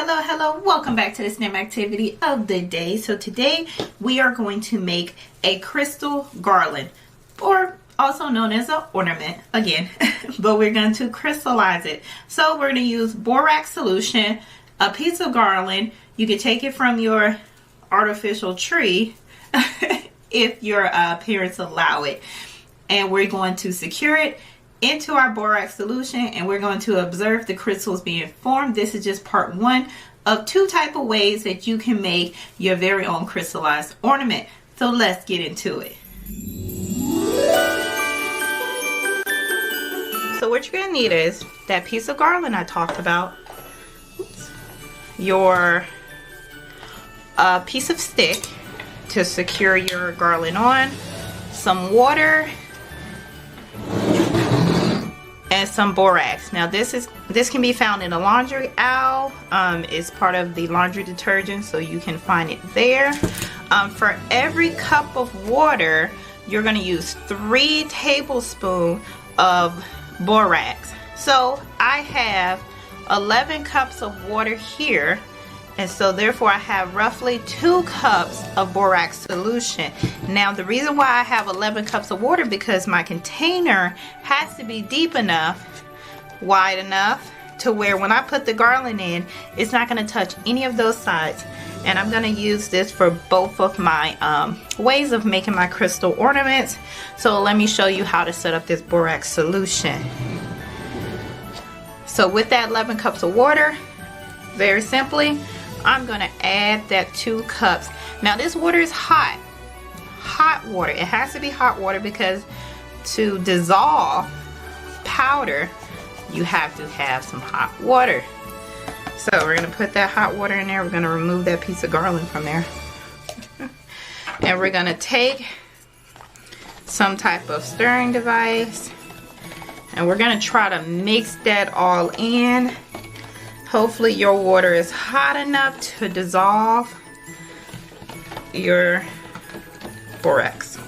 Hello, welcome back to the STEM activity of the day. So today we are going to make a crystal garland, or also known as an ornament again, but we're going to crystallize it. So we're going to use borax solution, a piece of garland. You can take it from your artificial tree if your parents allow it, and we're going to secure it into our borax solution, and we're going to observe the crystals being formed. This is just part one of two type of ways that you can make your very own crystallized ornament. So let's get into it. So what you're going to need is that piece of garland I talked about, your piece of stick to secure your garland on, some water, and some borax. Now this can be found in a laundry aisle. It's part of the laundry detergent, so you can find it there. For every cup of water, you're going to use 3 tablespoons of borax. So I have 11 cups of water here, and so therefore I have roughly 2 cups of borax solution. Now the reason why I have 11 cups of water, because my container has to be deep enough, wide enough, to where when I put the garland in, it's not going to touch any of those sides. And I'm going to use this for both of my ways of making my crystal ornaments. So let me show you how to set up this borax solution. So with that 11 cups of water, very simply, I'm going to add that 2 cups. Now this water is hot water. It has to be hot water, because to dissolve powder, you have to have some hot water. So we're going to put that hot water in there. We're going to remove that piece of garland from there. And we're going to take some type of stirring device, and we're going to try to mix that all in. Hopefully your water is hot enough to dissolve your borax.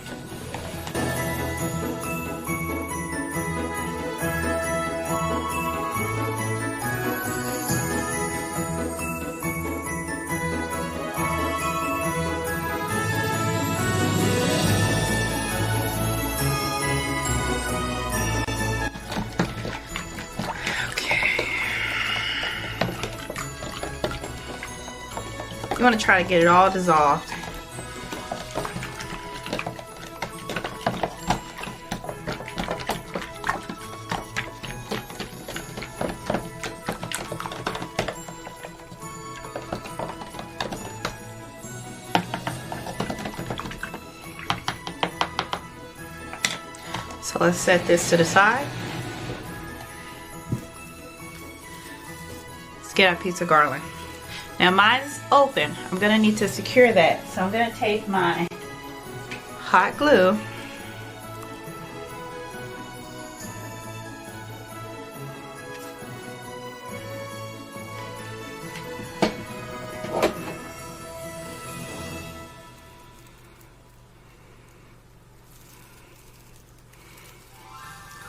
You want to try to get it all dissolved. So let's set this to the side. Let's get our piece of garland. Now mine's open. I'm going to need to secure that. So I'm going to take my hot glue.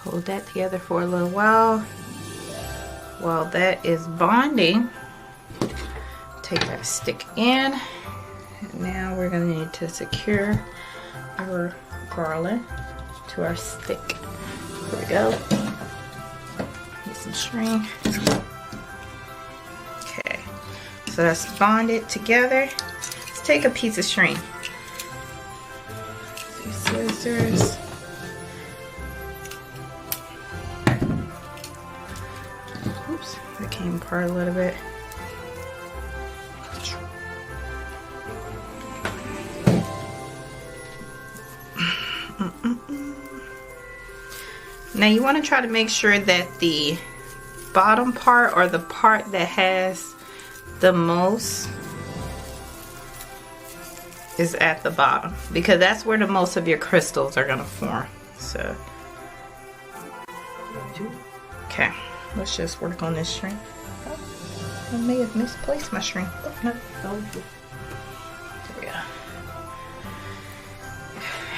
Hold that together for a little while that is bonding. Take that stick in, and now we're going to need to secure our garland to our stick. Here we go. Need some string. Okay, so that's bonded together. Let's take a piece of string. Scissors. Oops, that came apart a little bit. Now you want to try to make sure that the bottom part, or the part that has the most, is at the bottom, because that's where the most of your crystals are going to form. So okay, let's just work on this string. Oh, I may have misplaced my string. Oh, no. Oh, there we go.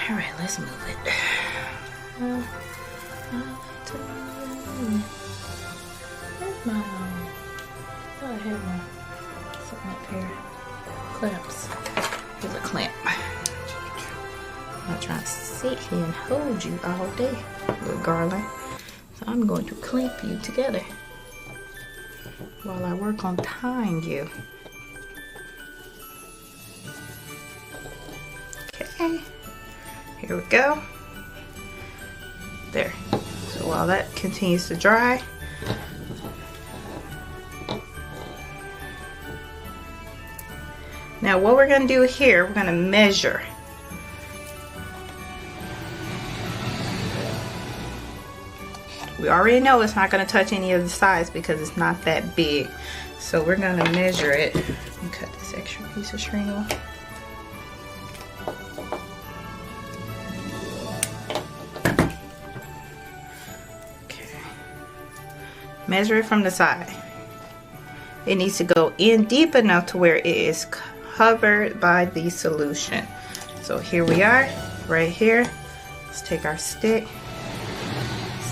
Alright, let's move it. Where's my, oh, I have one. Here, clamps. Here's a clamp. I'm not trying to sit here and hold you all day, little Garland. So I'm going to clamp you together while I work on tying you. Okay, here we go. There. So while that continues to dry, now what we're going to do here, we're going to measure. We already know it's not going to touch any of the sides because it's not that big. So we're going to measure it. Let me cut this extra piece of string off. Okay. Measure it from the side. It needs to go in deep enough to where it is covered by the solution. So here we are, right here. Let's take our stick.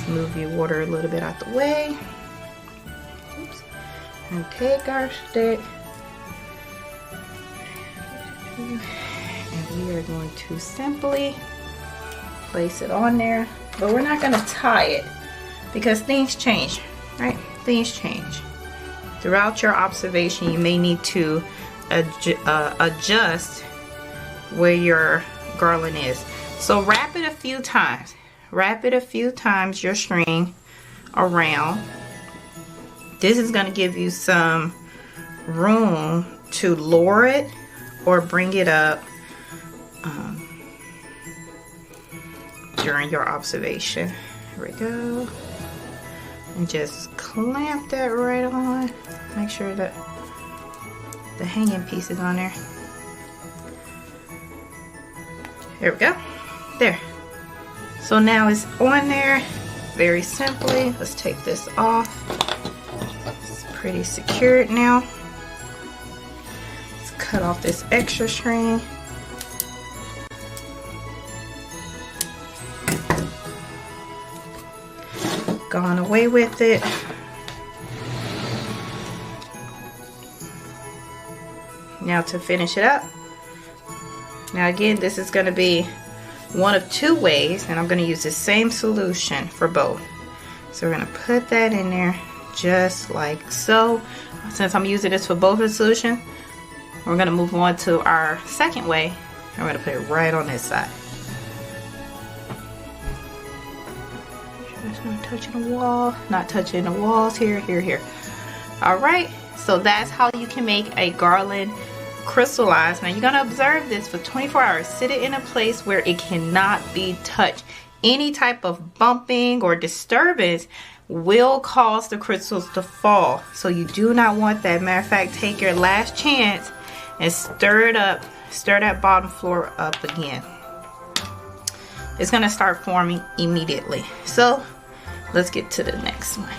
Move your water a little bit out the way. Oops. And take our stick. And we are going to simply place it on there. But we're not going to tie it because things change, right? Things change. Throughout your observation, you may need to adjust where your garland is. So wrap it a few times. Wrap it a few times, your string around. This is going to give you some room to lower it or bring it up during your observation. Here we go. And just clamp that right on. Make sure that the hanging piece is on there. Here we go. There. So now it's on there very simply. Let's take this off. It's pretty secured now. Let's cut off this extra string. Gone away with it. Now to finish it up. Now again, this is going to be one of two ways, and I'm going to use the same solution for both. So we're going to put that in there just like so. Since I'm using this for both of the solution, we're going to move on to our second way, and we're going to put it right on this side. Just not touching the wall, not touching the walls here, here, here. All right, so that's how you can make a garland crystallize. Now you're going to observe this for 24 hours. Sit it in a place where it cannot be touched. Any type of bumping or disturbance will cause the crystals to fall. So you do not want that. Matter of fact, take your last chance and stir it up. Stir that bottom floor up again. It's going to start forming immediately. So let's get to the next one.